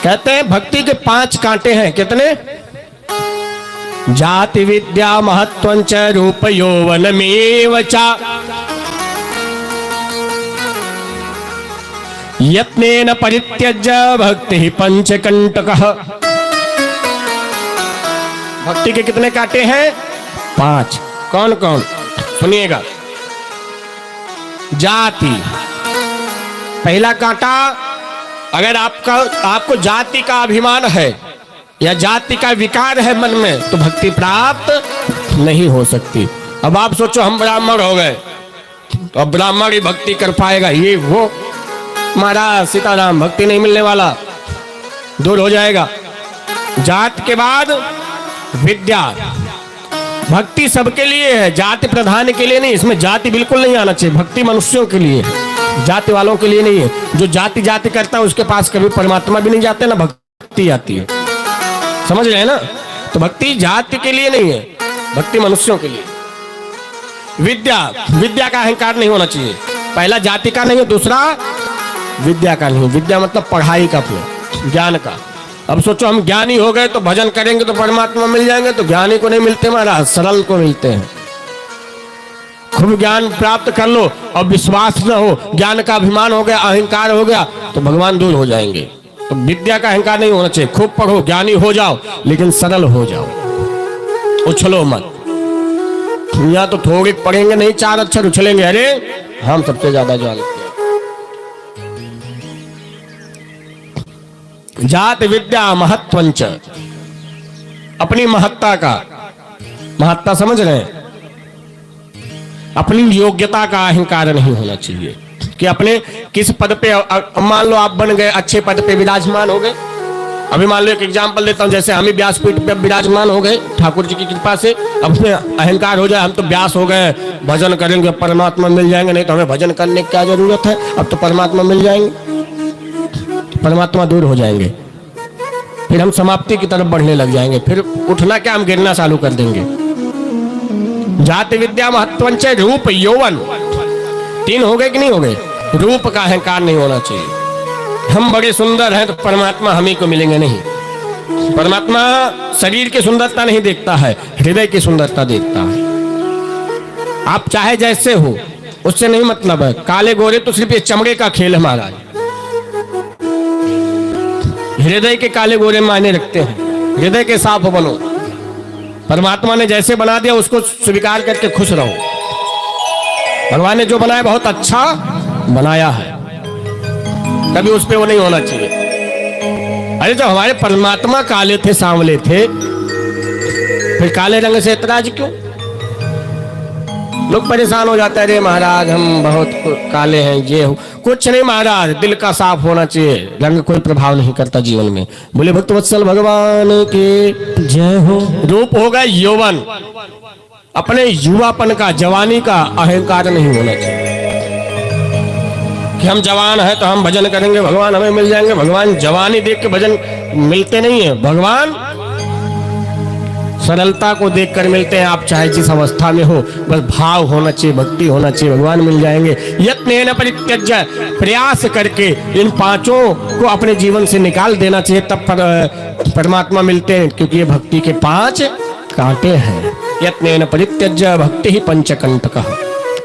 कहते हैं भक्ति के 5 कांटे हैं। कितने? जाति विद्या महत्वंच रूप यौवनमेव च यत्नेन परित्यज्य भक्ति पंचकंटकः। भक्ति के कितने कांटे हैं? 5। कौन कौन? सुनिएगा। जाति, पहला कांटा, अगर आपको जाति का अभिमान है या जाति का विकार है मन में तो भक्ति प्राप्त नहीं हो सकती। अब आप सोचो हम ब्राह्मण हो गए तो अब ब्राह्मण ही भक्ति कर पाएगा, ये वो महाराज सीताराम, भक्ति नहीं मिलने वाला, दूर हो जाएगा। जात के बाद विद्या, भक्ति सबके लिए है, जाति प्रधान के लिए नहीं। इसमें जाति बिल्कुल नहीं आना चाहिए। भक्ति मनुष्यों के लिए है, जाति वालों के लिए नहीं है। जो जाति जाति करता है उसके पास कभी परमात्मा भी नहीं जाते ना भक्ति आती है। समझ रहे हैं ना? तो भक्ति जाति के लिए नहीं है, भक्ति मनुष्यों के लिए। विद्या, विद्या का अहंकार नहीं होना चाहिए। पहला जाति का नहीं है, दूसरा विद्या का नहीं। विद्या मतलब पढ़ाई का, ज्ञान का। अब सोचो हम ज्ञानी हो गए तो भजन करेंगे तो परमात्मा मिल जाएंगे, तो ज्ञानी को नहीं मिलते महाराज, सरल को मिलते हैं। खूब ज्ञान प्राप्त कर लो और विश्वास न हो, ज्ञान का अभिमान हो गया, अहंकार हो गया तो भगवान दूर हो जाएंगे। तो विद्या का अहंकार नहीं होना चाहिए। खूब पढ़ो, ज्ञानी हो जाओ, लेकिन सरल हो जाओ, उछलो मत। यहाँ तो थोड़ी पढ़ेंगे नहीं, 4 अक्षर उछलेंगे, अरे हम सबसे ज्यादा जानते हैं। जात विद्या महत्वंच, अपनी महत्ता का, महत्ता समझ रहे हैं, अपनी योग्यता का अहंकार नहीं होना चाहिए कि अपने किस पद पे, मान लो आप बन गए, अच्छे पद पे विराजमान हो गए। अभी मान लो एक एग्जाम्पल देता हूं, जैसे हम ही व्यासपीठ पे विराजमान हो गए ठाकुर जी की कृपा से। अब उसमें अहंकार हो जाए, हम तो व्यास हो गए, भजन करेंगे परमात्मा मिल जाएंगे, नहीं तो हमें भजन करने की क्या जरूरत है, अब तो परमात्मा मिल जाएंगे, परमात्मा दूर हो जाएंगे, फिर हम समाप्ति की तरफ बढ़ने लग जाएंगे, फिर उठना क्या, हम गिरना चालू कर देंगे। जाति विद्या महत्वंच रूप यौवन, 3 हो गए कि नहीं हो गए? रूप का अहंकार नहीं होना चाहिए। हम बड़े सुंदर हैं तो परमात्मा हम ही को मिलेंगे, नहीं। परमात्मा शरीर की सुंदरता नहीं देखता है, हृदय की सुंदरता देखता है। आप चाहे जैसे हो, उससे नहीं मतलब है। काले गोरे तो सिर्फ ये चमड़े का खेल है महाराज, हृदय के काले गोरे मायने रखते हैं। हृदय के साफ बनो, परमात्मा ने जैसे बना दिया उसको स्वीकार करके खुश रहो। भगवान ने जो बनाया बहुत अच्छा बनाया है, कभी उस पे वो नहीं होना चाहिए। अरे तो हमारे परमात्मा काले थे, सांवले थे, फिर काले रंग से ऐतराज क्यों? लोग परेशान हो जाते हैं, अरे महाराज हम बहुत काले हैं, ये हो। कुछ नहीं महाराज, दिल का साफ होना चाहिए, रंग कोई प्रभाव नहीं करता जीवन में। बोले भक्तवत्सल भगवान के जय हो। रूप होगा यौवन, अपने युवापन का, जवानी का अहंकार नहीं होना चाहिए कि हम जवान है तो हम भजन करेंगे, भगवान हमें मिल जाएंगे। भगवान जवानी देख के भजन मिलते नहीं है, भगवान सरलता को देखकर मिलते हैं। आप चाहे जिस अवस्था में हो, बस भाव होना चाहिए, भक्ति होना चाहिए, भगवान मिल जाएंगे। यत्नेन परित्यज्य, प्रयास करके इन 5 को अपने जीवन से निकाल देना चाहिए, तब परमात्मा मिलते हैं, क्योंकि ये भक्ति के 5 कांटे हैं। यत्नेन परित्यज्य भक्ति ही पंचकंटकः।